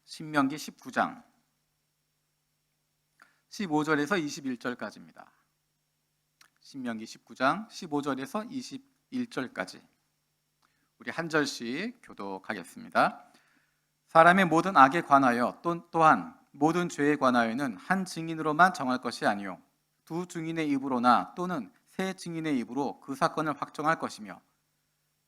신명기 19장 15절에서 21절까지입니다. 신명기 19장 15절에서 21절까지 우리 한 절씩 교독하겠습니다. 사람의 모든 악에 관하여 또한 모든 죄에 관하여는 한 증인으로만 정할 것이 아니요 두 증인의 입으로나 또는 세 증인의 입으로 그 사건을 확정할 것이며,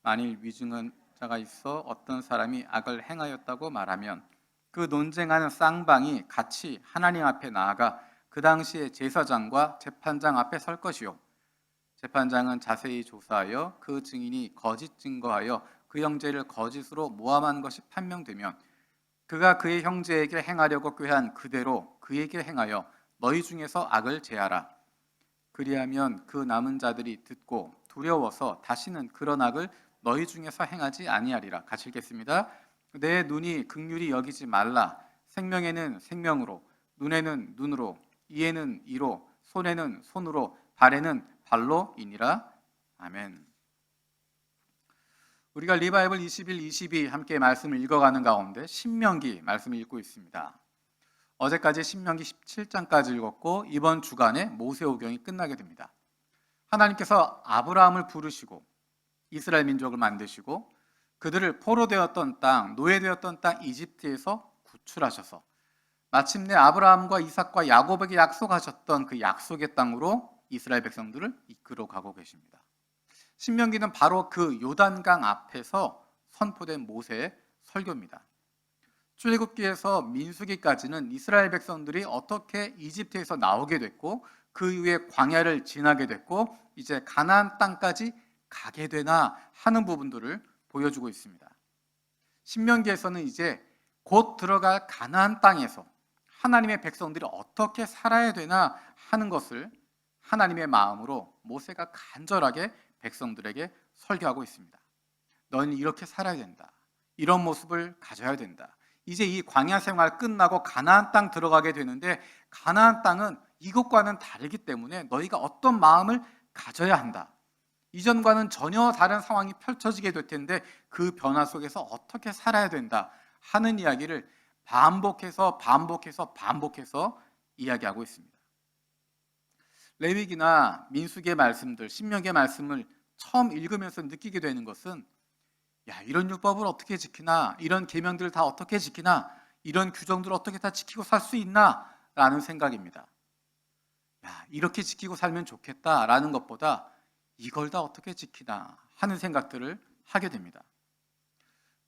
만일 위증한 자가 있어 어떤 사람이 악을 행하였다고 말하면 그 논쟁하는 쌍방이 같이 하나님 앞에 나아가 그 당시에 제사장과 재판장 앞에 설 것이요, 재판장은 자세히 조사하여 그 증인이 거짓 증거하여 그 형제를 거짓으로 모함한 것이 판명되면 그가 그의 형제에게 행하려고 꾀한 그대로 그에게 행하여 너희 중에서 악을 제하라. 그리하면 그 남은 자들이 듣고 두려워서 다시는 그런 악을 너희 중에서 행하지 아니하리라. 같이 읽겠습니다. 내 눈이 긍휼히 여기지 말라. 생명에는 생명으로, 눈에는 눈으로, 이에는 이로, 손에는 손으로, 발에는 발로이니라. 아멘. 우리가 리바이블 21, 22 함께 말씀을 읽어가는 가운데 신명기 말씀을 읽고 있습니다. 어제까지 신명기 17장까지 읽었고 이번 주간에 모세오경이 끝나게 됩니다. 하나님께서 아브라함을 부르시고 이스라엘 민족을 만드시고 그들을 포로되었던 땅, 노예되었던 땅 이집트에서 구출하셔서 마침내 아브라함과 이삭과 야곱에게 약속하셨던 그 약속의 땅으로 이스라엘 백성들을 이끌어 가고 계십니다. 신명기는 바로 그 요단강 앞에서 선포된 모세의 설교입니다. 출애굽기에서 민수기까지는 이스라엘 백성들이 어떻게 이집트에서 나오게 됐고 그 이후에 광야를 지나게 됐고 이제 가나안 땅까지 가게 되나 하는 부분들을 보여주고 있습니다. 신명기에서는 이제 곧 들어갈 가나안 땅에서 하나님의 백성들이 어떻게 살아야 되나 하는 것을 하나님의 마음으로 모세가 간절하게 백성들에게 설교하고 있습니다. 너는 이렇게 살아야 된다. 이런 모습을 가져야 된다. 이제 이 광야 생활 끝나고 가나안 땅 들어가게 되는데 가나안 땅은 이것과는 다르기 때문에 너희가 어떤 마음을 가져야 한다. 이전과는 전혀 다른 상황이 펼쳐지게 될 텐데 그 변화 속에서 어떻게 살아야 된다 하는 이야기를 반복해서 이야기하고 있습니다. 레위기나 민수기의 말씀들, 신명기의 말씀을 처음 읽으면서 느끼게 되는 것은 이런 율법을 어떻게 지키나, 이런 계명들을 다 어떻게 지키나, 이런 규정들을 어떻게 다 지키고 살 수 있나 라는 생각입니다. 이렇게 지키고 살면 좋겠다라는 것보다 이걸 다 어떻게 지키나 하는 생각들을 하게 됩니다.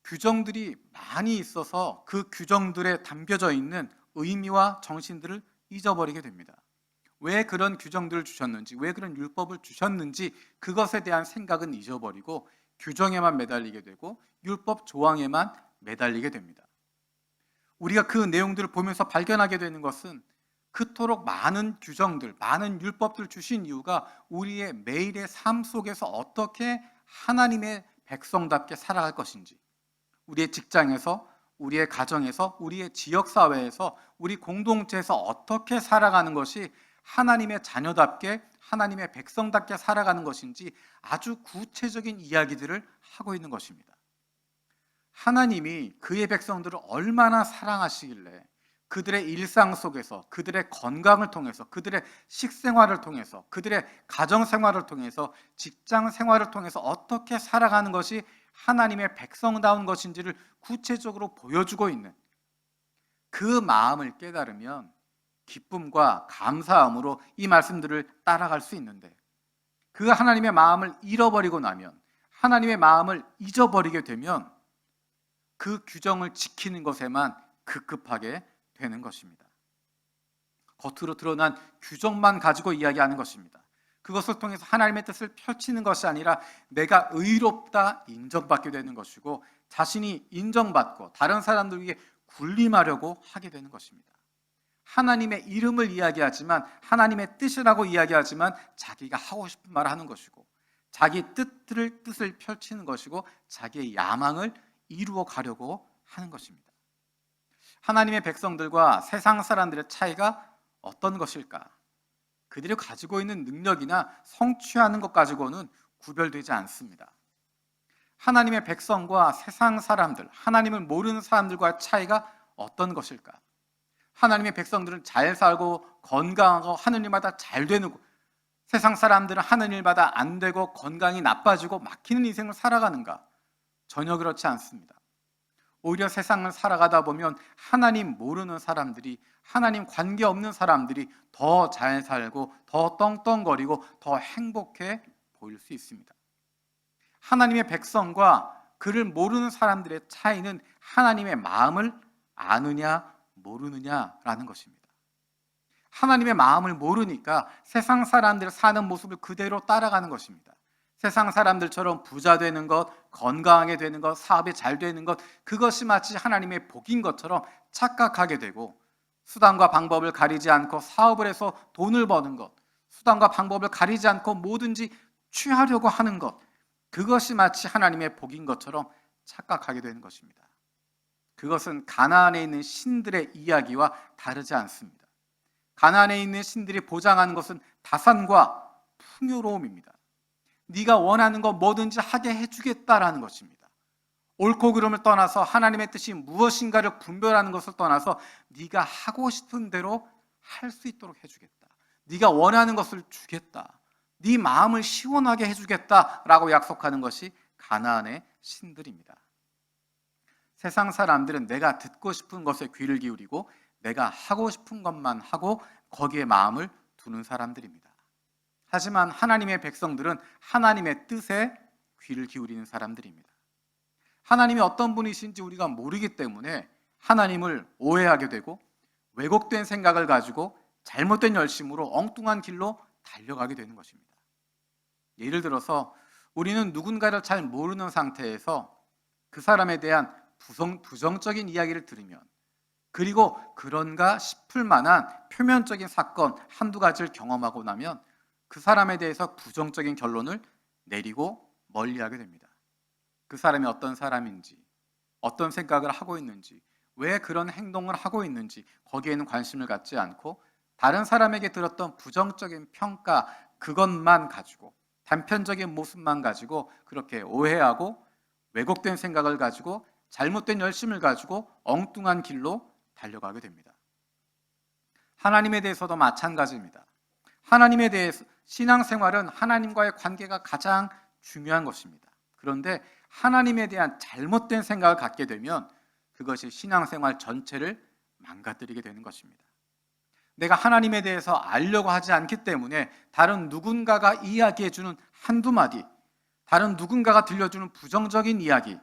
규정들이 많이 있어서 그 규정들에 담겨져 있는 의미와 정신들을 잊어버리게 됩니다. 왜 그런 규정들을 주셨는지, 왜 그런 율법을 주셨는지 그것에 대한 생각은 잊어버리고 규정에만 매달리게 되고 율법 조항에만 매달리게 됩니다. 우리가 그 내용들을 보면서 발견하게 되는 것은 그토록 많은 규정들, 많은 율법들 주신 이유가 우리의 매일의 삶 속에서 어떻게 하나님의 백성답게 살아갈 것인지, 우리의 직장에서, 우리의 가정에서, 우리의 지역사회에서, 우리 공동체에서 어떻게 살아가는 것이 하나님의 자녀답게, 하나님의 백성답게 살아가는 것인지 아주 구체적인 이야기들을 하고 있는 것입니다. 하나님이 그의 백성들을 얼마나 사랑하시길래 그들의 일상 속에서, 그들의 건강을 통해서, 그들의 식생활을 통해서, 그들의 가정생활을 통해서, 직장생활을 통해서 어떻게 살아가는 것이 하나님의 백성다운 것인지를 구체적으로 보여주고 있는 그 마음을 깨달으면 기쁨과 감사함으로 이 말씀들을 따라갈 수 있는데, 그 하나님의 마음을 잃어버리고 나면, 하나님의 마음을 잊어버리게 되면 그 규정을 지키는 것에만 급급하게 되는 것입니다. 겉으로 드러난 규정만 가지고 이야기하는 것입니다. 그것을 통해서 하나님의 뜻을 펼치는 것이 아니라 내가 의롭다 인정받게 되는 것이고 자신이 인정받고 다른 사람들에게 군림하려고 하게 되는 것입니다. 하나님의 이름을 이야기하지만, 하나님의 뜻이라고 이야기하지만 자기가 하고 싶은 말을 하는 것이고 자기 뜻을 펼치는 것이고 자기의 야망을 이루어 가려고 하는 것입니다. 하나님의 백성들과 세상 사람들의 차이가 어떤 것일까? 그들이 가지고 있는 능력이나 성취하는 것 가지고는 구별되지 않습니다. 하나님의 백성과 세상 사람들, 하나님을 모르는 사람들과의 차이가 어떤 것일까? 하나님의 백성들은 잘 살고 건강하고 하는 일마다 잘 되는, 세상 사람들은 하는 일마다 안 되고 건강이 나빠지고 막히는 인생을 살아가는가? 전혀 그렇지 않습니다. 오히려 세상을 살아가다 보면 하나님 모르는 사람들이, 하나님 관계 없는 사람들이 더 잘 살고 더 떵떵거리고 더 행복해 보일 수 있습니다. 하나님의 백성과 그를 모르는 사람들의 차이는 하나님의 마음을 아느냐 모르느냐라는 것입니다. 하나님의 마음을 모르니까 세상 사람들 사는 모습을 그대로 따라가는 것입니다. 세상 사람들처럼 부자 되는 것, 건강하게 되는 것, 사업이 잘 되는 것, 그것이 마치 하나님의 복인 것처럼 착각하게 되고, 수단과 방법을 가리지 않고 사업을 해서 돈을 버는 것, 수단과 방법을 가리지 않고 뭐든지 취하려고 하는 것, 그것이 마치 하나님의 복인 것처럼 착각하게 되는 것입니다. 그것은 가나안에 있는 신들의 이야기와 다르지 않습니다. 가나안에 있는 신들이 보장하는 것은 다산과 풍요로움입니다. 네가 원하는 거 뭐든지 하게 해주겠다라는 것입니다. 옳고 그름을 떠나서 하나님의 뜻이 무엇인가를 분별하는 것을 떠나서 네가 하고 싶은 대로 할 수 있도록 해주겠다. 네가 원하는 것을 주겠다. 네 마음을 시원하게 해주겠다라고 약속하는 것이 가나안의 신들입니다. 세상 사람들은 내가 듣고 싶은 것에 귀를 기울이고 내가 하고 싶은 것만 하고 거기에 마음을 두는 사람들입니다. 하지만 하나님의 백성들은 하나님의 뜻에 귀를 기울이는 사람들입니다. 하나님이 어떤 분이신지 우리가 모르기 때문에 하나님을 오해하게 되고 왜곡된 생각을 가지고 잘못된 열심으로 엉뚱한 길로 달려가게 되는 것입니다. 예를 들어서 우리는 누군가를 잘 모르는 상태에서 그 사람에 대한 부정적인 이야기를 들으면, 그리고 그런가 싶을 만한 표면적인 사건 한두 가지를 경험하고 나면 그 사람에 대해서 부정적인 결론을 내리고 멀리하게 됩니다. 그 사람이 어떤 사람인지, 어떤 생각을 하고 있는지, 왜 그런 행동을 하고 있는지 거기에는 관심을 갖지 않고 다른 사람에게 들었던 부정적인 평가, 그것만 가지고, 단편적인 모습만 가지고 그렇게 오해하고 왜곡된 생각을 가지고 잘못된 열심을 가지고 엉뚱한 길로 달려가게 됩니다. 하나님에 대해서도 마찬가지입니다. 하나님에 대해서, 신앙생활은 하나님과의 관계가 가장 중요한 것입니다. 그런데 하나님에 대한 잘못된 생각을 갖게 되면 그것이 신앙생활 전체를 망가뜨리게 되는 것입니다. 내가 하나님에 대해서 알려고 하지 않기 때문에 다른 누군가가 이야기해주는 한두 마디, 다른 누군가가 들려주는 부정적인 이야기,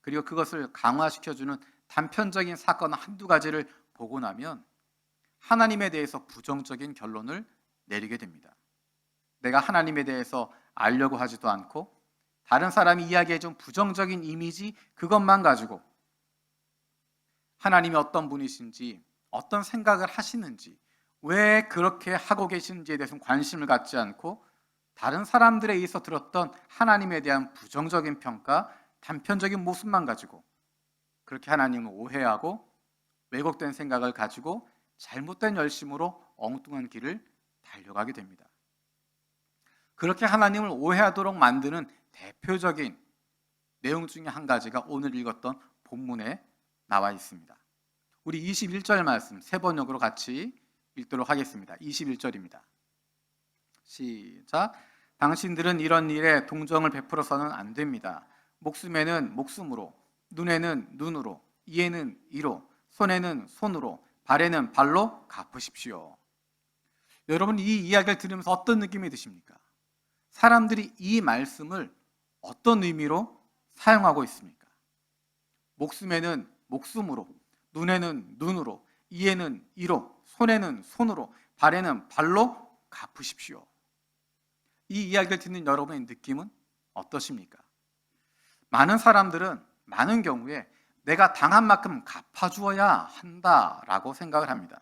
그리고 그것을 강화시켜주는 단편적인 사건 한두 가지를 보고 나면 하나님에 대해서 부정적인 결론을 내리게 됩니다. 내가 하나님에 대해서 알려고 하지도 않고 다른 사람이 이야기해준 부정적인 이미지, 그것만 가지고 하나님이 어떤 분이신지, 어떤 생각을 하시는지, 왜 그렇게 하고 계시는지에 대해서는 관심을 갖지 않고 다른 사람들에 의해서 들었던 하나님에 대한 부정적인 평가, 단편적인 모습만 가지고 그렇게 하나님을 오해하고 왜곡된 생각을 가지고 잘못된 열심으로 엉뚱한 길을 달려가게 됩니다. 그렇게 하나님을 오해하도록 만드는 대표적인 내용 중에 한 가지가 오늘 읽었던 본문에 나와 있습니다. 우리 21절 말씀 세 번역으로 같이 읽도록 하겠습니다. 21절입니다. 시작. 당신들은 이런 일에 동정을 베풀어서는 안 됩니다. 목숨에는 목숨으로, 눈에는 눈으로, 이에는 이로, 손에는 손으로, 발에는 발로 갚으십시오. 여러분, 이 이야기를 들으면서 어떤 느낌이 드십니까? 사람들이 이 말씀을 어떤 의미로 사용하고 있습니까? 목숨에는 목숨으로, 눈에는 눈으로, 이에는 이로, 손에는 손으로, 발에는 발로 갚으십시오. 이 이야기를 듣는 여러분의 느낌은 어떠십니까? 많은 사람들은 많은 경우에 내가 당한 만큼 갚아주어야 한다라고 생각을 합니다.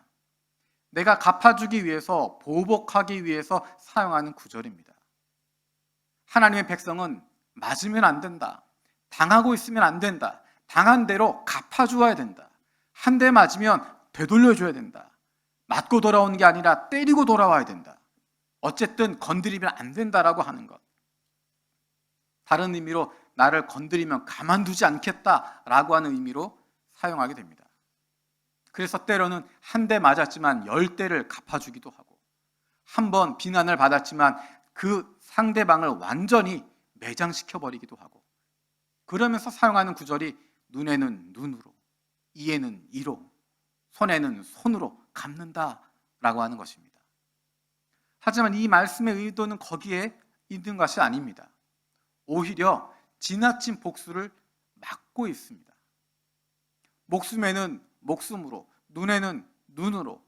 내가 갚아주기 위해서, 보복하기 위해서 사용하는 구절입니다. 하나님의 백성은 맞으면 안 된다, 당하고 있으면 안 된다, 당한 대로 갚아주어야 된다, 한 대 맞으면 되돌려줘야 된다, 맞고 돌아오는 게 아니라 때리고 돌아와야 된다, 어쨌든 건드리면 안 된다라고 하는 것. 다른 의미로 나를 건드리면 가만두지 않겠다라고 하는 의미로 사용하게 됩니다. 그래서 때로는 한 대 맞았지만 10대를 갚아주기도 하고, 한 번 비난을 받았지만 그 상대방을 완전히 매장시켜버리기도 하고, 그러면서 사용하는 구절이 눈에는 눈으로, 이에는 이로, 손에는 손으로 갚는다라고 하는 것입니다. 하지만 이 말씀의 의도는 거기에 있는 것이 아닙니다. 오히려 지나친 복수를 막고 있습니다. 목숨에는 목숨으로, 눈에는 눈으로,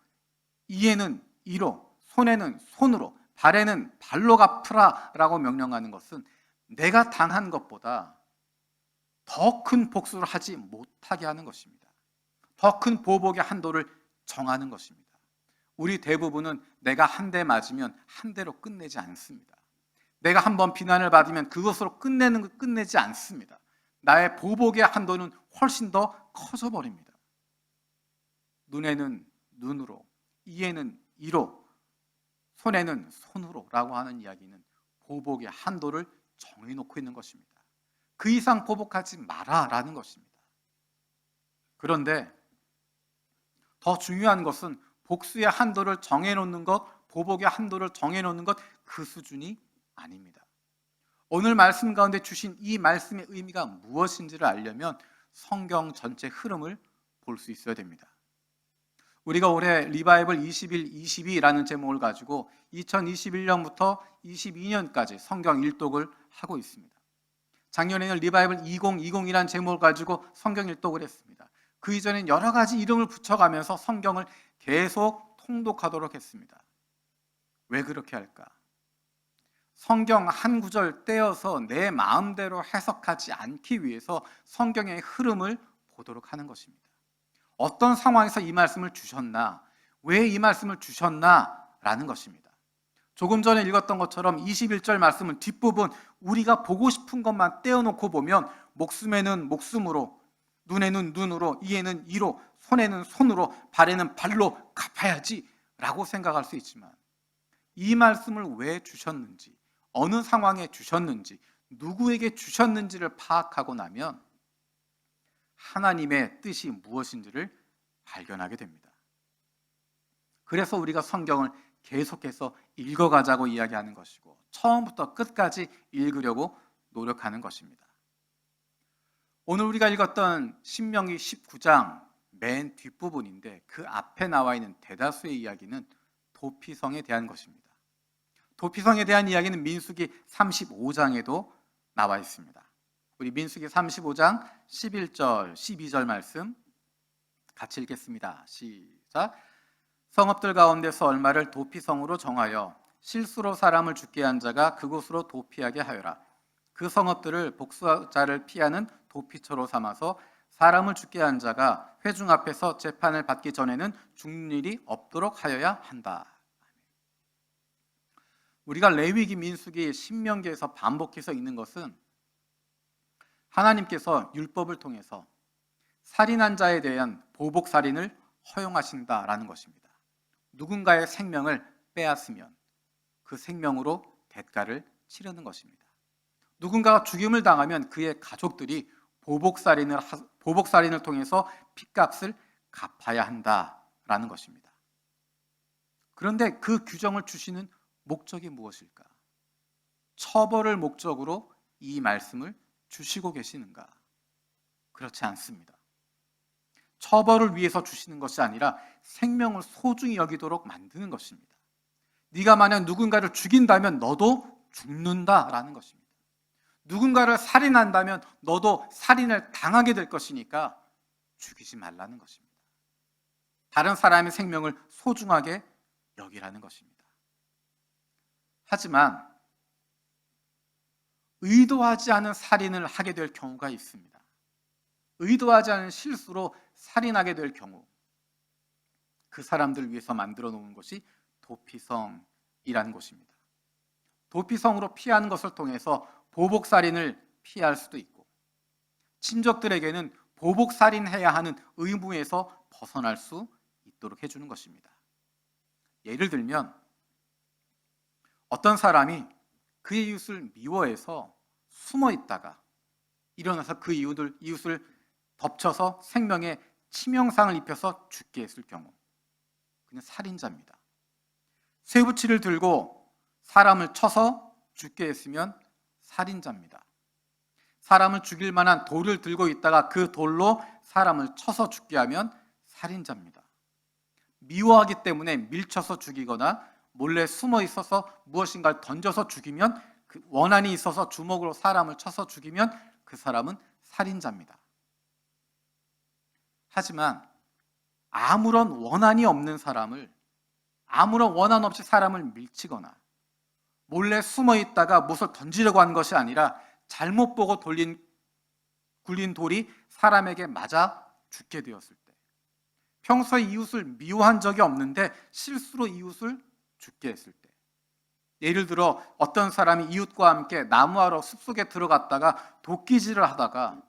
이에는 이로, 손에는 손으로, 발에는 발로 갚으라라고 명령하는 것은 내가 당한 것보다 더 큰 복수를 하지 못하게 하는 것입니다. 더 큰 보복의 한도를 정하는 것입니다. 우리 대부분은 내가 한 대 맞으면 한 대로 끝내지 않습니다. 내가 한번 비난을 받으면 그것으로 끝내지 않습니다. 나의 보복의 한도는 훨씬 더 커져 버립니다. 눈에는 눈으로, 이에는 이로, 손에는 손으로 라고 하는 이야기는 보복의 한도를 정해놓고 있는 것입니다. 그 이상 보복하지 마라 라는 것입니다. 그런데 더 중요한 것은 복수의 한도를 정해놓는 것, 보복의 한도를 정해놓는 것, 그 수준이 아닙니다. 오늘 말씀 가운데 주신 이 말씀의 의미가 무엇인지를 알려면 성경 전체 흐름을 볼 수 있어야 됩니다. 우리가 올해 리바이벌 21-22라는 제목을 가지고 2021년부터 22년까지 성경 일독을 하고 있습니다. 작년에는 리바이벌 2020이라는 제목을 가지고 성경 일독을 했습니다. 그 이전엔 여러 가지 이름을 붙여가면서 성경을 계속 통독하도록 했습니다. 왜 그렇게 할까? 성경 한 구절 떼어서 내 마음대로 해석하지 않기 위해서 성경의 흐름을 보도록 하는 것입니다. 어떤 상황에서 이 말씀을 주셨나? 왜 이 말씀을 주셨나? 라는 것입니다. 조금 전에 읽었던 것처럼 21절 말씀은 뒷부분 우리가 보고 싶은 것만 떼어놓고 보면 목숨에는 목숨으로, 눈에는 눈으로, 이에는 이로, 손에는 손으로, 발에는 발로 갚아야지 라고 생각할 수 있지만 이 말씀을 왜 주셨는지, 어느 상황에 주셨는지, 누구에게 주셨는지를 파악하고 나면 하나님의 뜻이 무엇인지를 발견하게 됩니다. 그래서 우리가 성경을 계속해서 읽어가자고 이야기하는 것이고 처음부터 끝까지 읽으려고 노력하는 것입니다. 오늘 우리가 읽었던 신명기 19장 맨 뒷부분인데 그 앞에 나와 있는 대다수의 이야기는 도피성에 대한 것입니다. 도피성에 대한 이야기는 민수기 35장에도 나와 있습니다. 우리 민수기 35장 11절, 12절 말씀 같이 읽겠습니다. 시작. 성읍들 가운데서 얼마를 도피성으로 정하여 실수로 사람을 죽게 한 자가 그곳으로 도피하게 하여라. 그 성읍들을 복수자를 피하는 도피처로 삼아서 사람을 죽게 한 자가 회중 앞에서 재판을 받기 전에는 죽는 일이 없도록 하여야 한다. 우리가 레위기, 민수기, 신명기에서 반복해서 읽는 것은 하나님께서 율법을 통해서 살인한 자에 대한 보복 살인을 허용하신다라는 것입니다. 누군가의 생명을 빼앗으면 그 생명으로 대가를 치르는 것입니다. 누군가가 죽임을 당하면 그의 가족들이 보복 살인을 통해서 핏값을 갚아야 한다라는 것입니다. 그런데 그 규정을 주시는 목적이 무엇일까? 처벌을 목적으로 이 말씀을 주시고 계시는가? 그렇지 않습니다. 처벌을 위해서 주시는 것이 아니라 생명을 소중히 여기도록 만드는 것입니다. 네가 만약 누군가를 죽인다면 너도 죽는다라는 것입니다. 누군가를 살인한다면 너도 살인을 당하게 될 것이니까 죽이지 말라는 것입니다. 다른 사람의 생명을 소중하게 여기라는 것입니다. 하지만 의도하지 않은 살인을 하게 될 경우가 있습니다. 의도하지 않은 실수로 살인하게 될 경우 그 사람들을 위해서 만들어 놓은 것이 도피성이라는 곳입니다. 도피성으로 피하는 것을 통해서 보복살인을 피할 수도 있고 친족들에게는 보복살인해야 하는 의무에서 벗어날 수 있도록 해주는 것입니다. 예를 들면 어떤 사람이 그의 이웃을 미워해서 숨어 있다가 일어나서 그 이웃을 덮쳐서 생명에 치명상을 입혀서 죽게 했을 경우 그는 살인자입니다. 쇠붙이를 들고 사람을 쳐서 죽게 했으면 살인자입니다. 사람을 죽일 만한 돌을 들고 있다가 그 돌로 사람을 쳐서 죽게 하면 살인자입니다. 미워하기 때문에 밀쳐서 죽이거나 몰래 숨어 있어서 무엇인가를 던져서 죽이면, 그 원한이 있어서 주먹으로 사람을 쳐서 죽이면 그 사람은 살인자입니다. 하지만 아무런 원한이 없는 사람을, 아무런 원한 없이 사람을 밀치거나 몰래 숨어 있다가 무엇을 던지려고 한 것이 아니라 잘못 보고 굴린 돌이 사람에게 맞아 죽게 되었을 때, 평소에 이웃을 미워한 적이 없는데 실수로 이웃을 죽게 했을 때, 예를 들어 어떤 사람이 이웃과 함께 나무하러 숲속에 들어갔다가 도끼질을 하다가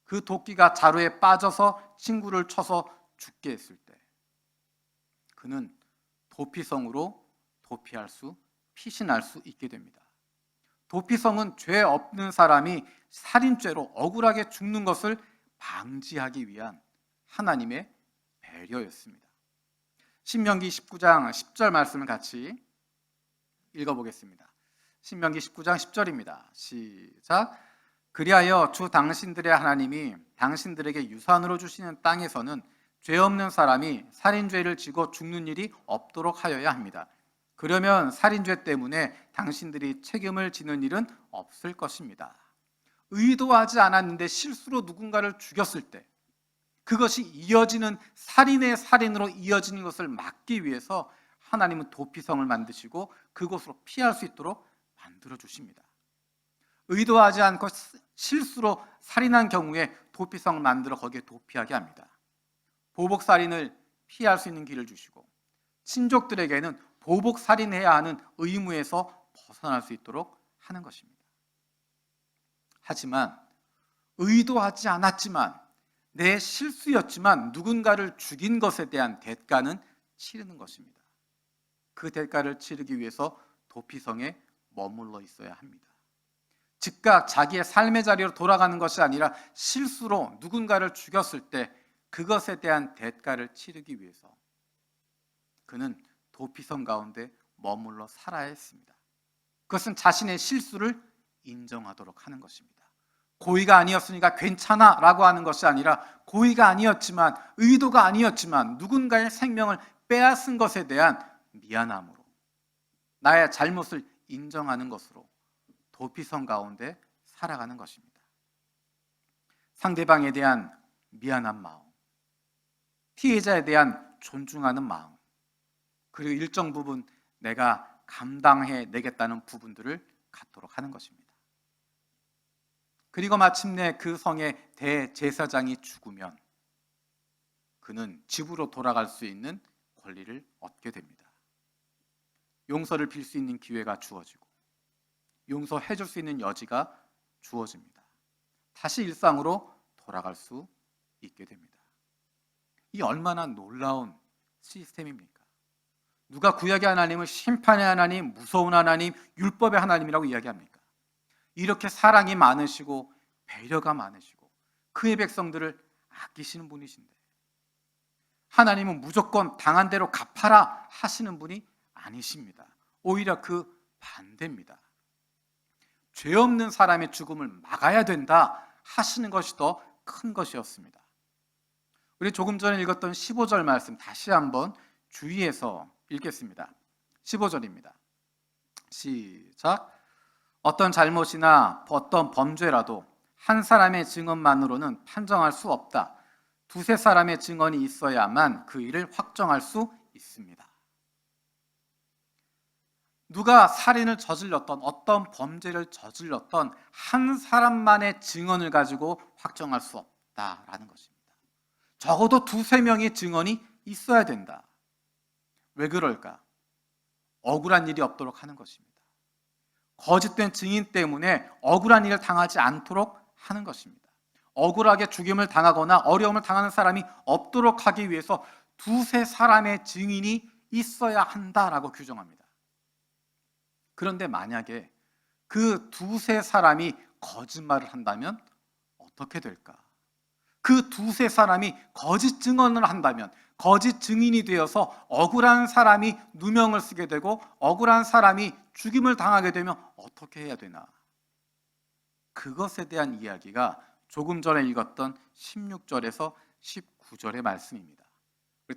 그 도끼가 자루에 빠져서 친구를 쳐서 죽게 했을 때, 그는 도피성으로 도피할 수, 피신할 수 있게 됩니다. 도피성은 죄 없는 사람이 살인죄로 억울하게 죽는 것을 방지하기 위한 하나님의 배려였습니다. 신명기 19장 10절 말씀을 같이 읽어보겠습니다. 신명기 19장 10절입니다. 시작. 그리하여 주 당신들의 하나님이 당신들에게 유산으로 주시는 땅에서는 죄 없는 사람이 살인죄를 지고 죽는 일이 없도록 하여야 합니다. 그러면 살인죄 때문에 당신들이 책임을 지는 일은 없을 것입니다. 의도하지 않았는데 실수로 누군가를 죽였을 때 그것이 이어지는 살인의 살인으로 이어지는 것을 막기 위해서 하나님은 도피성을 만드시고 그곳으로 피할 수 있도록 만들어 주십니다. 의도하지 않고 실수로 살인한 경우에 도피성을 만들어 거기에 도피하게 합니다. 보복살인을 피할 수 있는 길을 주시고 친족들에게는 보복살인해야 하는 의무에서 벗어날 수 있도록 하는 것입니다. 하지만 의도하지 않았지만 내 실수였지만 누군가를 죽인 것에 대한 대가는 치르는 것입니다. 그 대가를 치르기 위해서 도피성에 머물러 있어야 합니다. 즉각 자기의 삶의 자리로 돌아가는 것이 아니라 실수로 누군가를 죽였을 때 그것에 대한 대가를 치르기 위해서 그는 도피성 가운데 머물러 살아야 했습니다. 그것은 자신의 실수를 인정하도록 하는 것입니다. 고의가 아니었으니까 괜찮아 라고 하는 것이 아니라 고의가 아니었지만, 의도가 아니었지만 누군가의 생명을 빼앗은 것에 대한 미안함으로, 나의 잘못을 인정하는 것으로 도피성 가운데 살아가는 것입니다. 상대방에 대한 미안한 마음, 피해자에 대한 존중하는 마음, 그리고 일정 부분 내가 감당해내겠다는 부분들을 갖도록 하는 것입니다. 그리고 마침내 그 성의 대제사장이 죽으면 그는 집으로 돌아갈 수 있는 권리를 얻게 됩니다. 용서를 빌 수 있는 기회가 주어지고 용서해 줄 수 있는 여지가 주어집니다. 다시 일상으로 돌아갈 수 있게 됩니다. 이 얼마나 놀라운 시스템입니까? 누가 구약의 하나님을 심판의 하나님, 무서운 하나님, 율법의 하나님이라고 이야기합니까? 이렇게 사랑이 많으시고 배려가 많으시고 그의 백성들을 아끼시는 분이신데 하나님은 무조건 당한 대로 갚아라 하시는 분이 아니십니다. 오히려 그 반대입니다. 죄 없는 사람의 죽음을 막아야 된다 하시는 것이 더 큰 것이었습니다. 우리 조금 전에 읽었던 15절 말씀 다시 한번 주의해서 읽겠습니다. 15절입니다. 시작. 어떤 잘못이나 어떤 범죄라도 한 사람의 증언만으로는 판정할 수 없다. 두세 사람의 증언이 있어야만 그 일을 확정할 수 있습니다. 누가 살인을 저질렀던, 어떤 범죄를 저질렀던 한 사람만의 증언을 가지고 확정할 수 없다라는 것입니다. 적어도 두세 명의 증언이 있어야 된다. 왜 그럴까? 억울한 일이 없도록 하는 것입니다. 거짓된 증인 때문에 억울한 일을 당하지 않도록 하는 것입니다. 억울하게 죽임을 당하거나 어려움을 당하는 사람이 없도록 하기 위해서 두세 사람의 증인이 있어야 한다라고 규정합니다. 그런데 만약에 그 두세 사람이 거짓말을 한다면 어떻게 될까? 그 두세 사람이 거짓 증언을 한다면, 거짓 증인이 되어서 억울한 사람이 누명을 쓰게 되고 억울한 사람이 죽임을 당하게 되면 어떻게 해야 되나? 그것에 대한 이야기가 조금 전에 읽었던 16절에서 19절의 말씀입니다.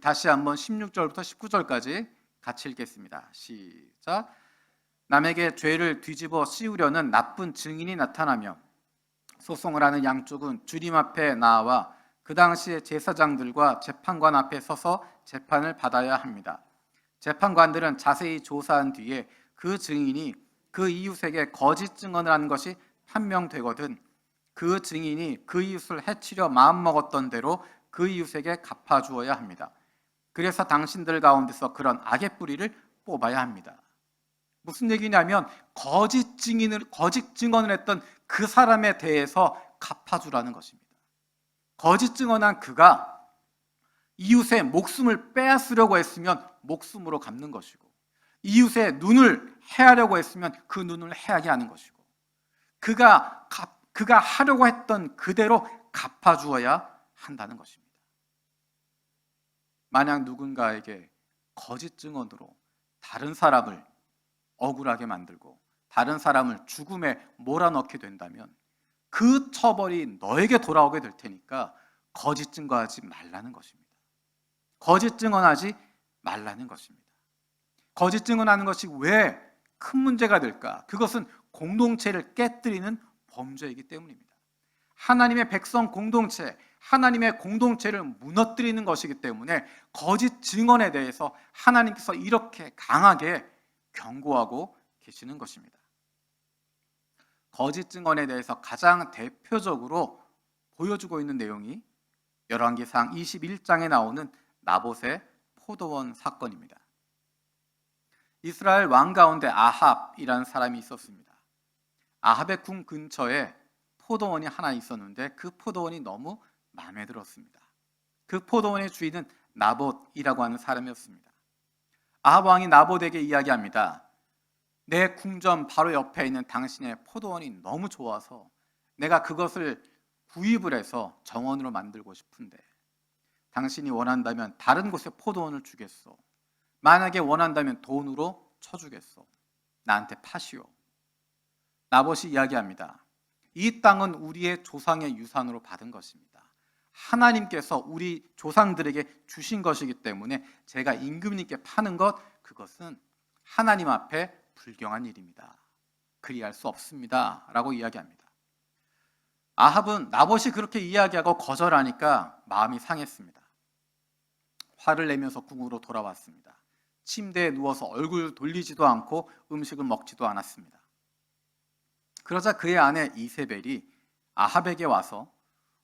다시 한번 16절부터 19절까지 같이 읽겠습니다. 시작. 남에게 죄를 뒤집어 씌우려는 나쁜 증인이 나타나며 소송을 하는 양쪽은 주님 앞에 나와 그 당시에 제사장들과 재판관 앞에 서서 재판을 받아야 합니다. 재판관들은 자세히 조사한 뒤에 그 증인이 그 이웃에게 거짓 증언을 한 것이 판명되거든 그 증인이 그 이웃을 해치려 마음먹었던 대로 그 이웃에게 갚아주어야 합니다. 그래서 당신들 가운데서 그런 악의 뿌리를 뽑아야 합니다. 무슨 얘기냐면 거짓 증언을 했던 그 사람에 대해서 갚아주라는 것입니다. 거짓 증언한 그가 이웃의 목숨을 빼앗으려고 했으면 목숨으로 갚는 것이고, 이웃의 눈을 해하려고 했으면 그 눈을 해하게 하는 것이고, 그가 하려고 했던 그대로 갚아주어야 한다는 것입니다. 만약 누군가에게 거짓 증언으로 다른 사람을 억울하게 만들고 다른 사람을 죽음에 몰아넣게 된다면 그 처벌이 너에게 돌아오게 될 테니까 거짓 증거하지 말라는 것입니다. 거짓 증언하지 말라는 것입니다. 거짓 증언하는 것이 왜 큰 문제가 될까? 그것은 공동체를 깨뜨리는 범죄이기 때문입니다. 하나님의 백성 공동체, 하나님의 공동체를 무너뜨리는 것이기 때문에 거짓 증언에 대해서 하나님께서 이렇게 강하게 경고하고 계시는 것입니다. 거짓 증언에 대해서 가장 대표적으로 보여주고 있는 내용이 열왕기상 21장에 나오는 나봇의 포도원 사건입니다. 이스라엘 왕 가운데 아합이라는 사람이 있었습니다. 아합의 궁 근처에 포도원이 하나 있었는데 그 포도원이 너무 마음에 들었습니다. 그 포도원의 주인은 나봇이라고 하는 사람이었습니다. 아합 왕이 나봇에게 이야기합니다. 내 궁전 바로 옆에 있는 당신의 포도원이 너무 좋아서 내가 그것을 구입을 해서 정원으로 만들고 싶은데 당신이 원한다면 다른 곳에 포도원을 주겠소. 만약에 원한다면 돈으로 쳐주겠소. 나한테 파시오. 나봇이 이야기합니다. 이 땅은 우리의 조상의 유산으로 받은 것입니다. 하나님께서 우리 조상들에게 주신 것이기 때문에 제가 임금님께 파는 것, 그것은 하나님 앞에 불경한 일입니다. 그리할 수 없습니다. 라고 이야기합니다. 아합은 나봇이 그렇게 이야기하고 거절하니까 마음이 상했습니다. 화를 내면서 궁으로 돌아왔습니다. 침대에 누워서 얼굴 돌리지도 않고 음식을 먹지도 않았습니다. 그러자 그의 아내 이세벨이 아합에게 와서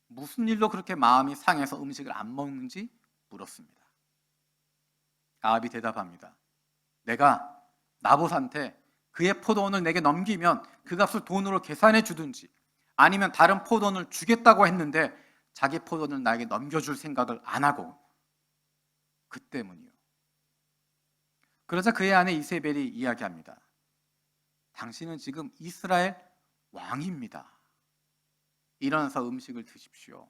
무슨 일로 그렇게 마음이 상해서 음식을 안 먹는지 물었습니다. 아합이 대답합니다. 내가 나봇한테 그의 포도원을 내게 넘기면 그 값을 돈으로 계산해 주든지 아니면 다른 포도원을 주겠다고 했는데 자기 포도원을 나에게 넘겨줄 생각을 안 하고 그 때문이요. 그러자 그의 아내 이세벨이 이야기합니다. 당신은 지금 이스라엘 왕입니다. 일어나서 음식을 드십시오.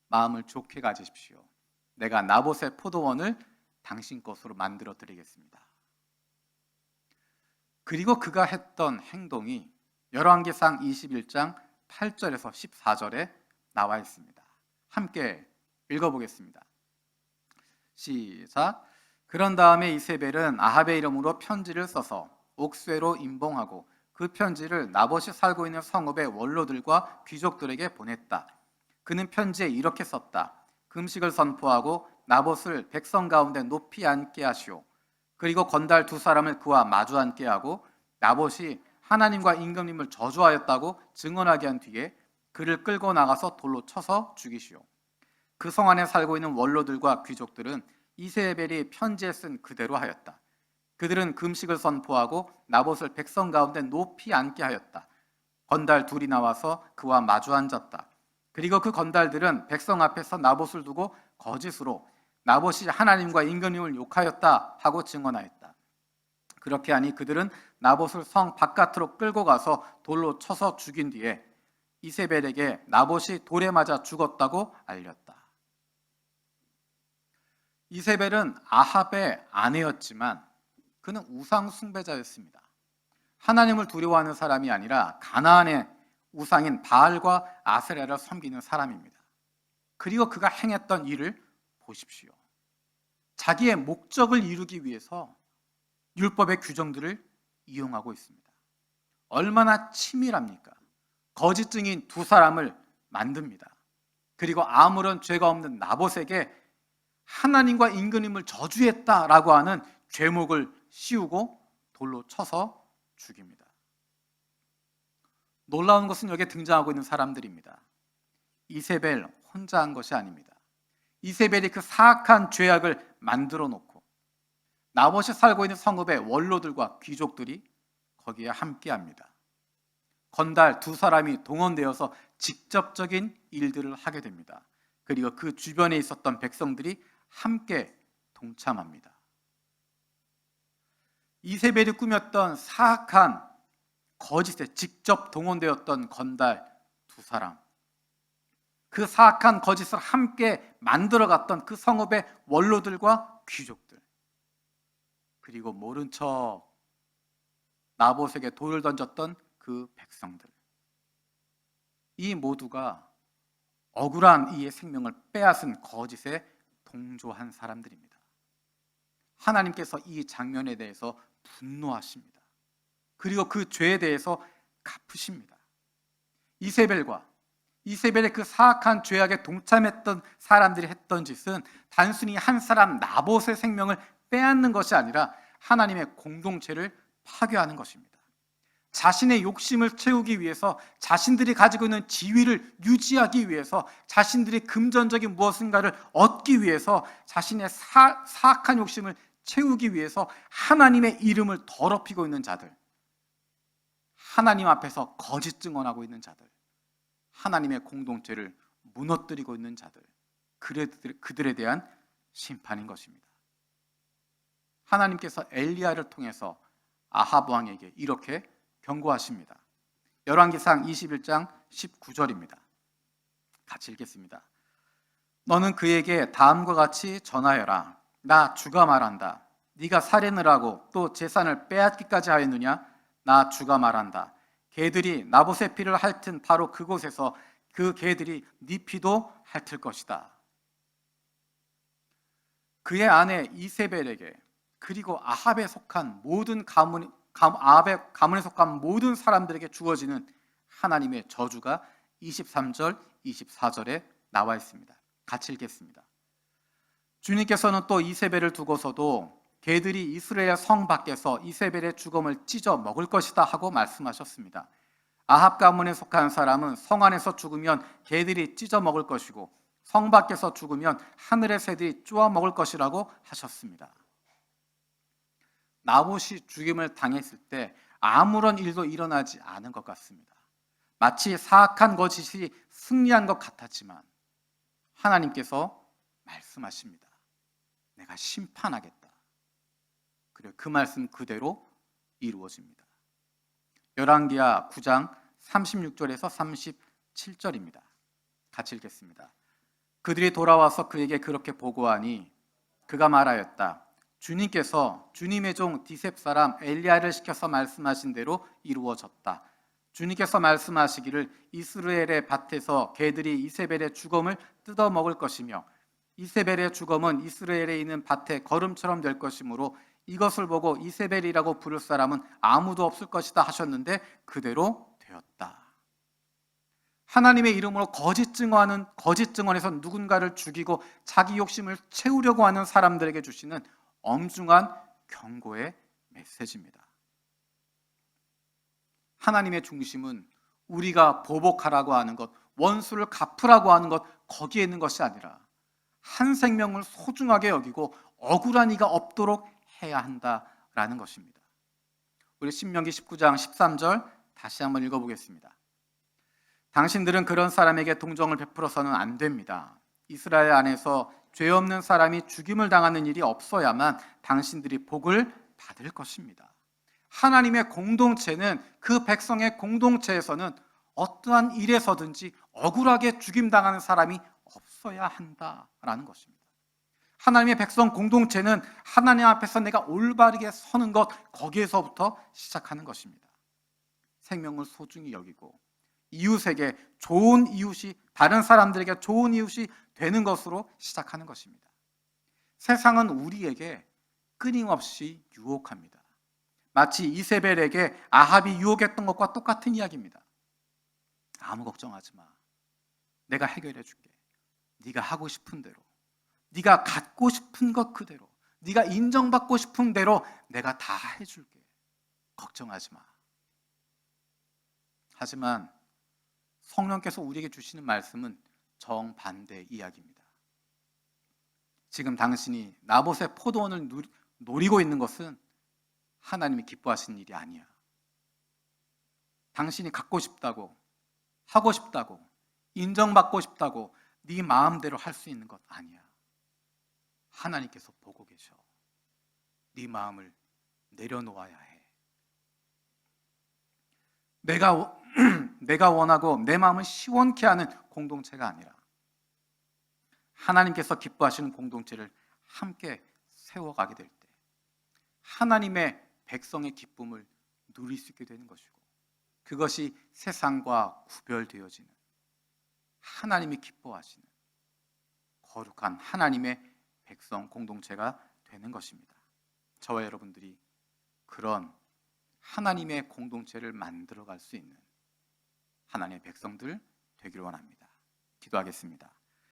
마음을 좋게 가지십시오. 내가 나봇의 포도원을 당신 것으로 만들어 드리겠습니다. 그리고 그가 했던 행동이 열왕기상 21장 8절에서 14절에 나와 있습니다. 함께 읽어보겠습니다. 시작. 그런 다음에 이세벨은 아합의 이름으로 편지를 써서 옥쇄로 임봉하고 그 편지를 나봇이 살고 있는 성읍의 원로들과 귀족들에게 보냈다. 그는 편지에 이렇게 썼다. 금식을 선포하고 나봇을 백성 가운데 높이 앉게 하시오. 그리고 건달 두 사람을 그와 마주 앉게 하고 나봇이 하나님과 임금님을 저주하였다고 증언하게 한 뒤에 그를 끌고 나가서 돌로 쳐서 죽이시오. 그 성 안에 살고 있는 원로들과 귀족들은 이세벨이 편지에 쓴 그대로 하였다. 그들은 금식을 선포하고 나봇을 백성 가운데 높이 앉게 하였다. 건달 둘이 나와서 그와 마주 앉았다. 그리고 그 건달들은 백성 앞에서 나봇을 두고 거짓으로 나봇이 하나님과 임금님을 욕하였다 하고 증언하였다. 그렇게 하니 그들은 나봇을 성 바깥으로 끌고 가서 돌로 쳐서 죽인 뒤에 이세벨에게 나봇이 돌에 맞아 죽었다고 알렸다. 이세벨은 아합의 아내였지만 그는 우상 숭배자였습니다. 하나님을 두려워하는 사람이 아니라 가나안의 우상인 바알과 아세라를 섬기는 사람입니다. 그리고 그가 행했던 일을 보십시오. 자기의 목적을 이루기 위해서 율법의 규정들을 이용하고 있습니다. 얼마나 치밀합니까? 거짓 증인 두 사람을 만듭니다. 그리고 아무런 죄가 없는 나봇에게 하나님과 임금님을 저주했다라고 하는 죄목을 씌우고 돌로 쳐서 죽입니다. 놀라운 것은 여기에 등장하고 있는 사람들입니다. 이세벨 혼자 한 것이 아닙니다. 이세벨이 그 사악한 죄악을 만들어 놓고 나봇이 살고 있는 성읍의 원로들과 귀족들이 거기에 함께합니다. 건달 두 사람이 동원되어서 직접적인 일들을 하게 됩니다. 그리고 그 주변에 있었던 백성들이 함께 동참합니다. 이세벨이 꾸몄던 사악한 거짓에 직접 동원되었던 건달 두 사람, 그 사악한 거짓을 함께 만들어갔던 그 성읍의 원로들과 귀족들, 그리고 모른 척 나봇에게 돌을 던졌던 그 백성들, 이 모두가 억울한 이의 생명을 빼앗은 거짓에 동조한 사람들입니다. 하나님께서 이 장면에 대해서 분노하십니다. 그리고 그 죄에 대해서 갚으십니다. 이세벨의 그 사악한 죄악에 동참했던 사람들이 했던 짓은 단순히 한 사람 나봇의 생명을 빼앗는 것이 아니라 하나님의 공동체를 파괴하는 것입니다. 자신의 욕심을 채우기 위해서, 자신들이 가지고 있는 지위를 유지하기 위해서, 자신들이 금전적인 무엇인가를 얻기 위해서, 자신의 사악한 욕심을 채우기 위해서 하나님의 이름을 더럽히고 있는 자들, 하나님 앞에서 거짓 증언하고 있는 자들, 하나님의 공동체를 무너뜨리고 있는 자들, 그들에 대한 심판인 것입니다. 하나님께서 엘리야를 통해서 아합 왕에게 이렇게 경고하십니다. 열왕기상 21장 19절입니다. 같이 읽겠습니다. 너는 그에게 다음과 같이 전하여라. 나 주가 말한다. 네가 살인을 하고 또 재산을 빼앗기까지 하였느냐? 나 주가 말한다. 개들이 나봇의 피를 핥은 바로 그곳에서 그 개들이 네 피도 핥을 것이다. 그의 아내 이세벨에게, 그리고 아합에 속한 모든 아합의 가문에 속한 모든 사람들에게 주어지는 하나님의 저주가 23절, 24절에 나와 있습니다. 같이 읽겠습니다. 주님께서는 또 이세벨을 두고서도 개들이 이스라엘 성 밖에서 이세벨의 죽음을 찢어 먹을 것이다 하고 말씀하셨습니다. 아합 가문에 속한 사람은 성 안에서 죽으면 개들이 찢어 먹을 것이고 성 밖에서 죽으면 하늘의 새들이 쪼아 먹을 것이라고 하셨습니다. 나봇이 죽임을 당했을 때 아무런 일도 일어나지 않은 것 같습니다. 마치 사악한 거짓이 승리한 것 같았지만 하나님께서 말씀하십니다. 내가 심판하겠다. 그리고 그 말씀 그대로 이루어집니다. 열왕기하 9장 36절에서 37절입니다. 같이 읽겠습니다. 그들이 돌아와서 그에게 그렇게 보고하니 그가 말하였다. 주님께서 주님의 종 디셉 사람 엘리야를 시켜서 말씀하신 대로 이루어졌다. 주님께서 말씀하시기를 이스라엘의 밭에서 개들이 이세벨의 죽음을 뜯어 먹을 것이며 이세벨의 죽음은 이스라엘에 있는 밭의 거름처럼 될 것이므로 이것을 보고 이세벨이라고 부를 사람은 아무도 없을 것이다 하셨는데 그대로 되었다. 하나님의 이름으로 거짓 증언에서 누군가를 죽이고 자기 욕심을 채우려고 하는 사람들에게 주시는 엄중한 경고의 메시지입니다. 하나님의 중심은 우리가 보복하라고 하는 것, 원수를 갚으라고 하는 것, 거기에 있는 것이 아니라 한 생명을 소중하게 여기고 억울한 이가 없도록 해야 한다라는 것입니다. 우리 신명기 19장 13절 다시 한번 읽어보겠습니다. 당신들은 그런 사람에게 동정을 베풀어서는 안 됩니다. 이스라엘 안에서 죄 없는 사람이 죽임을 당하는 일이 없어야만 당신들이 복을 받을 것입니다. 하나님의 공동체는, 그 백성의 공동체에서는 어떠한 일에서든지 억울하게 죽임당하는 사람이 없어야 한다라는 것입니다. 하나님의 백성 공동체는 하나님 앞에서 내가 올바르게 서는 것, 거기에서부터 시작하는 것입니다. 생명을 소중히 여기고 이웃에게 좋은 이웃이, 다른 사람들에게 좋은 이웃이 되는 것으로 시작하는 것입니다. 세상은 우리에게 끊임없이 유혹합니다. 마치 이세벨에게 아합이 유혹했던 것과 똑같은 이야기입니다. 아무 걱정하지 마. 내가 해결해 줄게. 네가 하고 싶은 대로, 네가 갖고 싶은 것 그대로, 네가 인정받고 싶은 대로 내가 다 해줄게. 걱정하지 마. 하지만 성령께서 우리에게 주시는 말씀은 정반대 이야기입니다. 지금 당신이 나봇의 포도원을 노리고 있는 것은 하나님이 기뻐하시는 일이 아니야. 당신이 갖고 싶다고, 하고 싶다고, 인정받고 싶다고 네 마음대로 할 수 있는 것 아니야. 하나님께서 보고 계셔. 네 마음을 내려놓아야 해. 내가 원하고 내 마음을 시원케 하는 공동체가 아니라 하나님께서 기뻐하시는 공동체를 함께 세워가게 될 때 하나님의 백성의 기쁨을 누릴 수 있게 되는 것이고, 그것이 세상과 구별되어지는 하나님이 기뻐하시는 거룩한 하나님의 백성 공동체가 되는 것입니다. 저와 여러분들이 그런 하나님의 공동체를 만들어갈 수 있는 하나님의 백성들 되기를 원합니다. 기도하겠습니다.